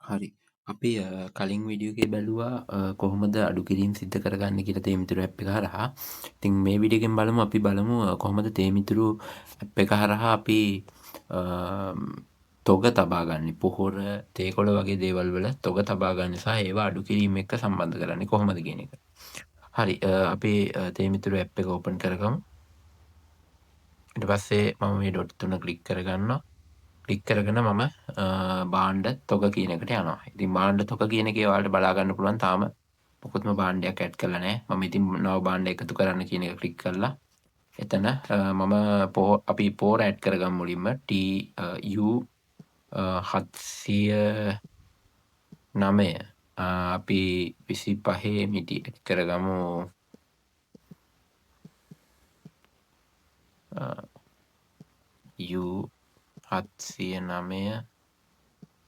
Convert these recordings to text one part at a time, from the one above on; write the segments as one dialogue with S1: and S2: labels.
S1: හරි. අපි කලින් වීඩියෝ එකේ බැලුවා කොහොමද අඩු කිරීම් සිද්ධ කරගන්නේ කියලා තේමිතුරු ඇප් එක හරහා. ඉතින් මේ වීඩියෝ එකෙන් අපි බලමු කොහොමද තේමිතුරු ඇප් එක හරහා අපි තොග තබාගන්නේ. පොහොර, තේකොළ වගේ දේවල් වල තොග තබාගන්නේ සහ ඒවා අඩු කිරීම එක්ක සම්බන්ධ කරන්නේ කොහොමද කියන එක. හරි. අපි තේමිතුරු ඇප් එක ඕපන් කරගමු. ඊට පස්සේ මම මේ ඩොට් තුන ක්ලික් කරගන්නවා. ක්ලික් කරගෙන මම භාණ්ඩ තොග කියන එකට යනවා. ඉතින් භාණ්ඩ තොග කියන එකේ ඔයාලට බලා ගන්න පුළුවන් තාම මොකුත්ම භාණ්ඩයක් ඇඩ් කරලා නැහැ. මම ඉතින් නව භාණ්ඩ එකතු කරන්න කියන එක ක්ලික් කරලා එතන මම අපි පෝර ඇඩ් කරගමු මුලින්ම TU 709 අපි 25 මිටි ඇඩ් කරගමු. U 709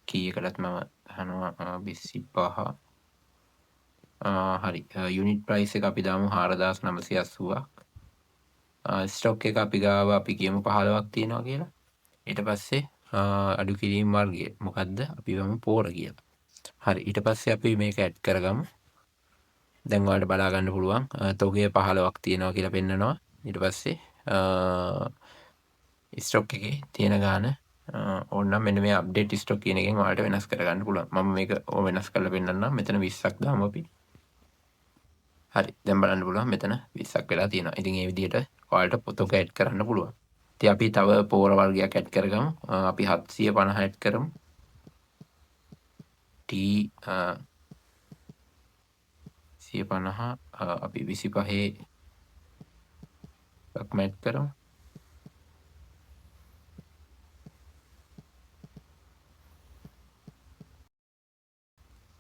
S1: කීයකටත් මම අහනවා 25. හරි. යුනිට් ප්‍රයිස් එක අපි දාමු 4980ක්. ස්ටොක් එක අපි ගාව අපි කියමු 15ක් තියෙනවා කියලා. ඊට පස්සේ අඩු කිරීම වර්ගය මොකද්ද? අපි ගමු පෝර කියලා. හරි. ඊට පස්සේ අපි මේක ඇඩ් කරගමු. දැන් ඔයාලට බලා ගන්න පුළුවන් තොගය 15ක් තියෙනවා කියලා පෙන්නනවා. ඊට පස්සේ ස්ටොක් එකේ තියෙන ගාන ඕනනම් මෙන්න මේ අප්ඩේට් ස්ටොක් කියන එකෙන් ඔයාලට වෙනස් කරගන්න පුළුවන්. මම මේක වෙනස් කරලා පෙන්නන්නම්. මෙතන 20ක් දාමු අපි. හරි. දැන් බලන්න පුළුවන් මෙතන 20ක් වෙලා තියෙනවා. ඉතින් මේ විදිහට ඔයාලට තොග ඇඩ් කරන්න පුළුවන්. ඉතින් අපි තව පෝර වර්ගයක් ඇඩ් කරගමු. අපි 750 ඇඩ් කරමු. T 150 අපි 25 එකක් ඇඩ් කරමු.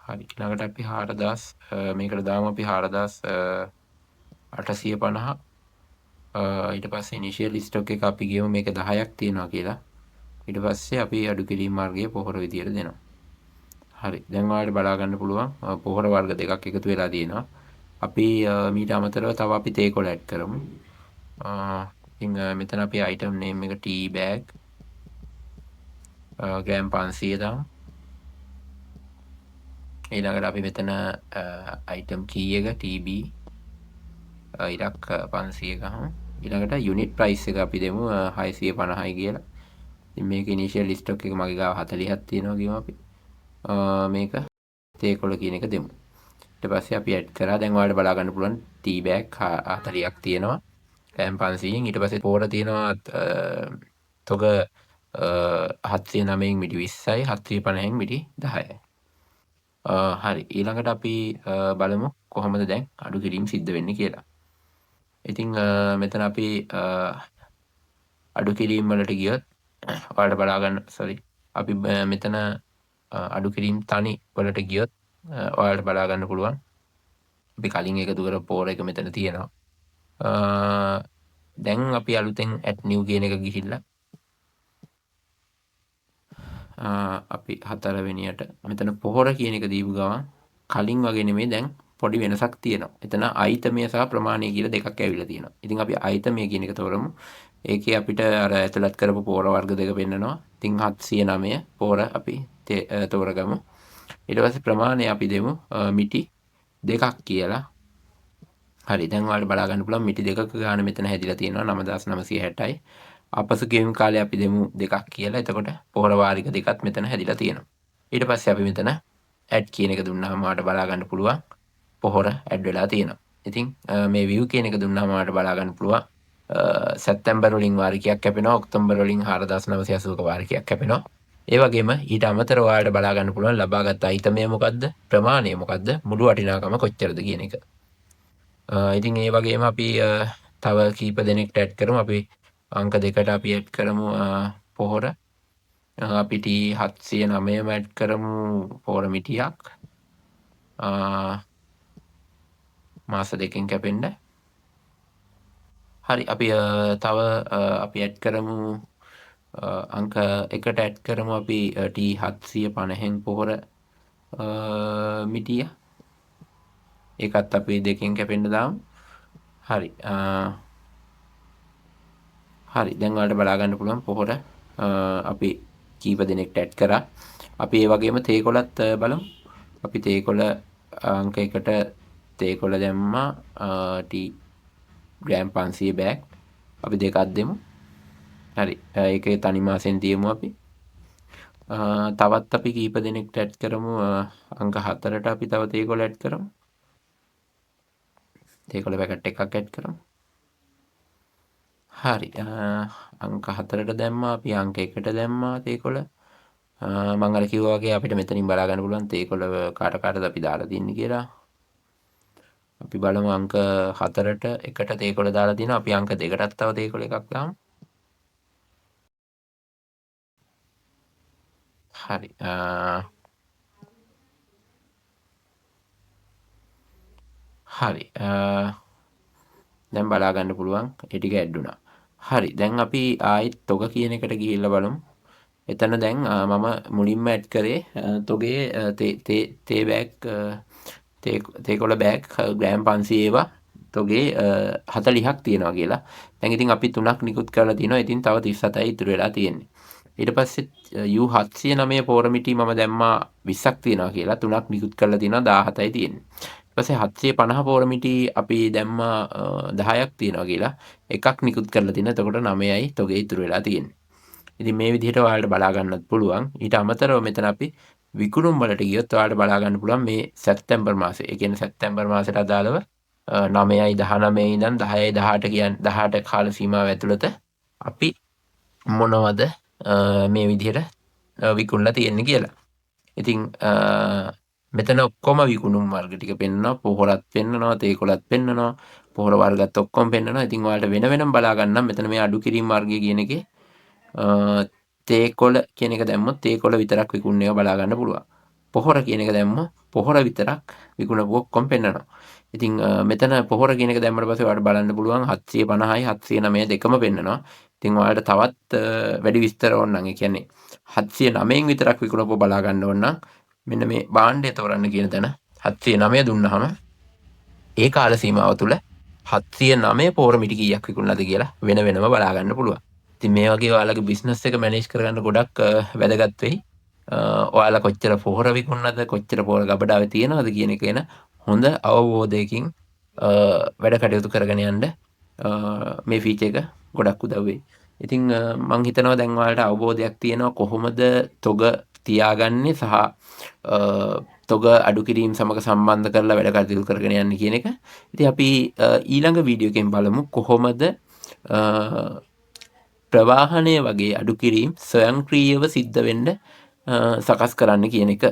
S1: හරි. ඊළඟට අපි 4000 මේකට දාමු අපි 4850. ඊට පස්සේ ඉනිෂියල් ස්ටොක් එක අපි ගියමු මේක 10ක් තියෙනවා කියලා. ඊට පස්සේ අපි අඩු කිරීම මාර්ගයේ පොහොර විදියට දෙනවා. හරි. දැන් ඔයාලට බලා ගන්න පුළුවන් පොහොර වර්ග දෙකක් එකතු වෙලා තියෙනවා. අපි මීට අමතරව තව අපි තේකොළ ඇඩ් කරමු. ඉතින් මෙතන අපි item name එක tea bag ග්‍රෑම් 500 දාමු. ඊළඟට අපි මෙතන item key එක TB ඉරක් 500 ගහමු. ඊළඟට unit price එක අපි දෙමු 650යි කියලා. ඉතින් මේක initial stock එක මගේ ගාව 40ක් තියෙනවා කියමු අපි. මේක තේකොළ කියන එක දෙමු. ඊට පස්සේ අපි ඇඩ් කරා. දැන් ඔයාලට බලා ගන්න පුළුවන් ටී බෑග් 40ක් තියෙනවා. ග්‍රෑම් 500න්. ඊට පස්සේ පෝර තියෙනවා තොග 709න් මිටි 20යි 750න් මිටි 10යි. හරි. ඊළඟට අපි බලමු කොහොමද දැන් අඩු කිරීම සිද්ධ වෙන්නේ කියලා. ඉතින් මෙතන අපි අඩු කිරීම වලට ගියොත් ඔයාලට බලා ගන්න අපි මෙතන අඩු කිරීම තනි වලට ගියොත් ඔයාලට බලා ගන්න පුළුවන් අපි කලින් එකතු කරපු පෝර එක මෙතන තියෙනවා. දැන් අපි අලුතෙන් ඇඩ් නිව් කියන එක ගිහිල්ලා අපි 4 වෙනියට මෙතන පොහොර කියන එක දීපු ගමන් කලින් වගේ නෙමෙයි දැන් පොඩි වෙනසක් තියෙනවා. එතන අයිතමය සහ ප්‍රමාණය කියලා දෙකක් ඇවිල්ලා තියෙනවා. ඉතින් අපි අයිතමය කියන එක තෝරමු. ඒකේ අපිට අර ඇතුළත් කරපු පෝර වර්ග දෙක පෙන්නනවා. ඉතින් 709 පෝර අපි තෝරගමු. ඊට පස්සේ ප්‍රමාණය අපි දෙමු මිටි 2ක් කියලා. හරි. දැන් ඔයාලට බලා ගන්න පුළුවන් මිටි 2ක ගාන මෙතන හැදිලා තියෙනවා 9960යි. අපසු ගෙවීම් කාලය අපි දෙමු 2ක් කියලා. එතකොට පොහොර වාරික දෙකත් මෙතන හැදිලා තියෙනවා. ඊට පස්සේ අපි මෙතන ඇඩ් කියන එක දුන්නාම ඔයාලට බලා ගන්න පුළුවන් පොහොර ඇඩ් වෙලා තියෙනවා. ඉතින් මේ view කියන එක දුන්නාම ඔයාලට බලා ගන්න පුළුවන් සැප්තැම්බර් වලින් වාරිකයක් කැපෙනවා. ඔක්තෝබර් වලින් 4980ක වාරිකයක් කැපෙනවා. ඒ වගේම ඊට අමතරව ඔයාලට බලා ගන්න පුළුවන් ලබාගත් අයිතමය මොකද්ද? ප්‍රමාණය මොකද්ද? මුළු වටිනාකම කොච්චරද කියන එක. ඉතින් ඒ වගේම අපි තව කීප දෙනෙක්ට ඇඩ් කරමු. අපි අංක 2ට අපි ඇඩ් කරමු පොහොර. අපි T709ම ඇඩ් කරමු පොහොර මිටියක්. මාස 2කින් කැපෙන්න. හරි. අපි තව අපි ඇඩ් කරමු අංක 1ට ඇඩ් කරමු අපි T750න් පොහොර මිටිය. ඒකත් අපි 2කින් කැපෙන්න දාමු. හරි. හරි. දැන් ඔයාලට බලා ගන්න පුළුවන් පොහොර අපි කීප දෙනෙක්ට ඇඩ් කරා. අපි ඒ වගේම තේකොලත් බලමු. අපි තේකොල අංක 1ට තේකොල දැම්මා ග්‍රෑම් 500 බෑග්. අපි දෙකක් දෙමු. හරි. ඒකේ තනි මාසෙන් තියමු අපි. තවත් අපි කීප දෙනෙක්ට ඇඩ් කරමු. අංක 4ට අපි තව තේකොල ඇඩ් කරමු. තේකොල පැකට් එකක් ඇඩ් කරමු. හරි. අංක 4ට දැම්මා අපි අංක 1ට දැම්මා තේකොල. මම අර කිව්වා වගේ අපිට මෙතනින් බලා ගන්න පුළුවන් තේකොල කාට කාටද අපි දාලා තින්නේ කියලා. අපි බලමු අංක 4ට එකට තේකොල දාලා තිනවා. අපි අංක 2කටත් තව තේකොල එකක් දාමු. හරි. හරි. දැන් බලා ගන්න පුළුවන් ඒ ටික ඇඩ් වුණා. හරි. දැන් අපි ආයෙත් තොග කියන එකට ගිහිල්ලා බලමු. එතන දැන් මම මුලින්ම ඇඩ් කරේ තොගේ තේ බෑග් තේකොළ බෑග් ග්‍රෑම් 500 ඒවා තොගේ 40ක් තියෙනවා කියලා. දැන් ඉතින් අපි 3ක් නිකුත් කරලා තිනවා. ඉතින් තව 37යි ඉතුරු වෙලා තියෙන්නේ. ඊට පස්සේ U709 පෝරමිටි මම දැම්මා 20ක් තියෙනවා කියලා. 3ක් නිකුත් කරලා තිනවා 17යි තියෙන්නේ. ඊට පස්සේ 750 පෝරමිටි අපි දැම්මා 10ක් තියෙනවා කියලා. එකක් නිකුත් කරලා තිනවා. එතකොට 9යි තොගේ ඉතුරු වෙලා තියෙන්නේ. ඉතින් මේ විදිහට ඔයාලට බලා ගන්නත් පුළුවන්. ඊට අමතරව මෙතන අපි විකුණුම් වලට ගියොත් ඔයාලට බලා ගන්න පුළුවන් මේ සැප්තැම්බර් මාසේ. ඒ කියන්නේ සැප්තැම්බර් මාසයට අදාළව 9යි 19 ඉඳන් 10යි 18 කියන්නේ 18 කාල සීමාව ඇතුළත අපි මොනවද මේ විදිහට විකුණලා තියෙන්නේ කියලා. ඉතින් මෙතන ඔක්කොම විකුණුම් වර්ග ටික පෙන්නනවා. පොහොරත් පෙන්නනවා, තේකොලත් පෙන්නනවා, පොහොර වර්ගත් ඔක්කොම පෙන්නනවා. ඉතින් ඔයාලට වෙන වෙනම බලා ගන්නම් මෙතන මේ අඩු කිරීම වර්ගය කියන එකේ තේකොළ කියන එක දැම්මොත් තේකොළ විතරක් විකුණන ඒවා බලා ගන්න පුළුවන්. පොහොර කියන එක දැම්මොත් පොහොර විතරක් විකුණපු ඔක්කොම පෙන්නනවා. ඉතින් මෙතන පොහොර කියන එක දැම්මට පස්සේ ඔයාලට බලන්න පුළුවන් 750යි 709 දෙකම පෙන්නනවා. ඉතින් ඔයාලට තවත් වැඩි විස්තර ඕන නම් ඒ කියන්නේ 709න් විතරක් විකුණපුව බලා ගන්න ඕන නම් මෙන්න මේ භාණ්ඩය තෝරන්න කියන තැන 709 දුන්නාම ඒ කාල සීමාව තුළ 709 පෝරමිටි කීයක් විකුණලාද කියලා වෙන වෙනම බලා ගන්න පුළුවන්. ඉතින් මේ වගේ ඔයාලගේ බිස්නස් එක මැනේජ් කරගන්න ගොඩක් වැදගත් වෙයි. ඔයාලා කොච්චර පොහොර විකුණනද කොච්චර පොහොර ගබඩාවේ තියෙනවද කියන එක ගැන හොඳ අවබෝධයකින් වැඩ කටයුතු කරගෙන යන්න මේ ෆීචර් එක ගොඩක් උදව් වෙයි. ඉතින් මම හිතනවා දැන් ඔයාලට අවබෝධයක් තියෙනවා කොහොමද තොග තියාගන්නේ සහ තොග අඩු කිරීම සමග සම්බන්ධ කරලා වැඩ කටයුතු කරගෙන යන්නේ කියන එක. ඉතින් අපි ඊළඟ වීඩියෝ එකෙන් බලමු කොහොමද ප්‍රවාහනය වගේ අඩු කිරීම ස්වයංක්‍රීයව සිද්ධ වෙන්න සකස් කරන්න කියන එක.